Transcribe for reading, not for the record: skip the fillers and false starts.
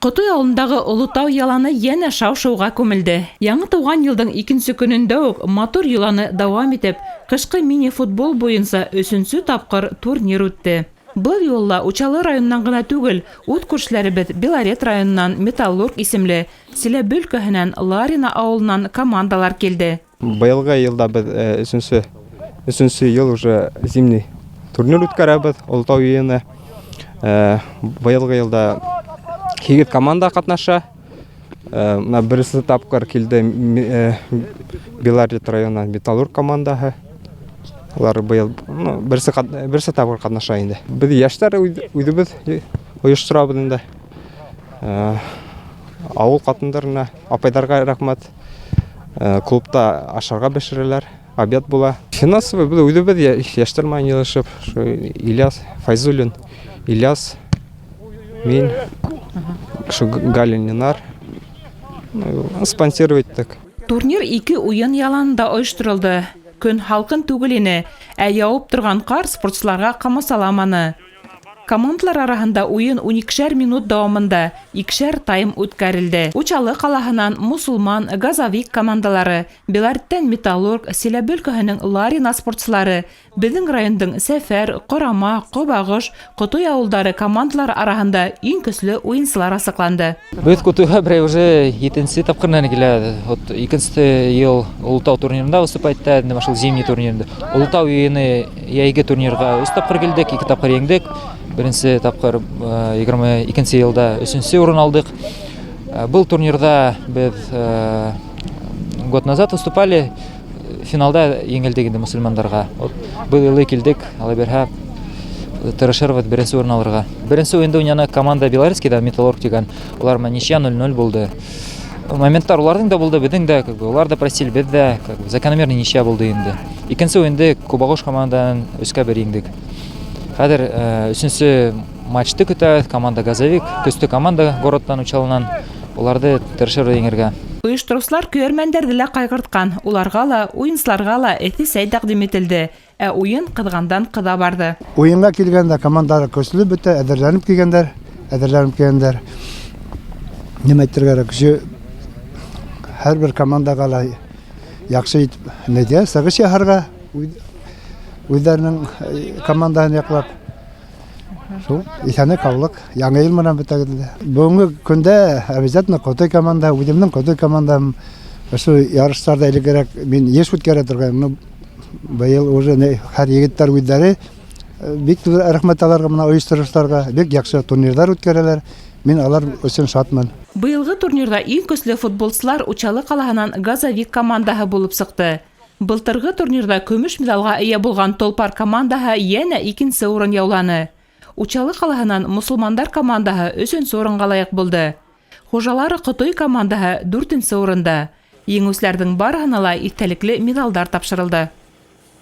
Құтой ауылындағы Ұлытау яланы яна шау-шауға көмілді. Яңы туған елдің икенче көнендә үк мотор яланы дәвам итеп, кышкы мини-футбол буенча 3-нче тапкыр турнир үтте. Бұл юлла Учалы районынан гына түгел, ут күршеләребез Белорет районынан Металлург исемле, Силәбе өлкәһеннән Ларина авылынан командалар келді. Быелгы елда без 3-нче ел уже зимний турнир үткәрәбез Ұлытау өенә. Быелгы елда Хигет команда катнаша. На берсе тапкыр килде Белорет районынан Металлург командаһы. Алар быел берсе тапкыр катнаша инде. Без яшьләр үдебез оештырабыз инде. Авыл катындарына, апайдарга рәхмәт. Клубта ашарга бешерәләр, обед була. Финансовый без үдебез яшьләр менән елышып, Ильяс Файзуллин, Ильяс, мин, Галининар спонсировать так. Турнир 2 уен яланында оештырылды. Көн халкын түгелине, яуып торган кар спортчыларга камасаламаны. Командалар арасында уен 12 минут дәвамында 2 тайм үткәрелде. Учалы калаһынан Мусулман, Газовик командалары, Белореттән Металлург, Силәбе өлкәһенең Ларина спортчылары, безнең райондың Сәфәр, Корама, Кобагыш, Құтой авылдары командалар арасында иң көчле уенчылар асыкланды. Без Құтойга уже 7-нче тапкырдан килә. Вот 2-нче ел Ұлытау турнирында выступать итә, шул зимний турнирында. Ұлытау өене яйге турнирга үз тапкыр килдек, 2 тапкыр еңдек. Беренче тапкыр 22-нче елда 3-нче урын алдык. Был турнирда без год назад выступали, финалда еңелдек инде мусульмандарга. Вот бу елы килдек, алаберха тырышырбыз беренче урын алырга. Беренче уенда уйнаган команда Белорецкийда Металлург дигән. Улар ничья 0-0 булды. Моменттар уларның да булды, безнең дә, улар да просили, без дә, закономерный ничья булды инде. Икенче уенда Кубагыш командадан 3-1 еңдек. Хәзер 3-нче матчты көтә команда Газовик, көстө команда городтан Учалынан. Уларды тырышыр еңергә. Оештыручылар көрмәндәрде лә кайгырткан, уларга ла, уенчыларга ла әти-сәй тәкъдим ителде. Уен кызгандан кыза барды. Уенга килгәндә командалар көчле бетә, әзерләнеп килгәннәр. Нимә әйтергә кирәк? Һәрбер командага ла яхшы итеп, нәтиҗә сагыш яһарга, үзләренең командасын яклап. Шул исәнлек калык, яңа ел менән бетәгәндә. Бүгенге көндә обязательно Құтой команда, үземнең Құтой командам шу ярышларда элегрәк мин еш үткәрә торган. Быел уже һәр егетләр үзләре бик рәхмәт аларга, менә оештыручыларга бик яхшы турнирлар үткәрәләр. Мин алар өчен шатмын. Быелгы турнирда иң көчле футболчылар Учалы калаһынан Газовик командаһы булып сыкты. Былтыргы турнирда көмеш медалга ия булган Толпар командаһы яна 2-нче урын яуланы. Учалы калаһынан Мусулмандар командаһы 3-нче урынга лайык булды. Хужалары Құтой командаһы 4-нче урында. Еңүчеләрнең барыгына ла истәлекле медалдар тапшырылды.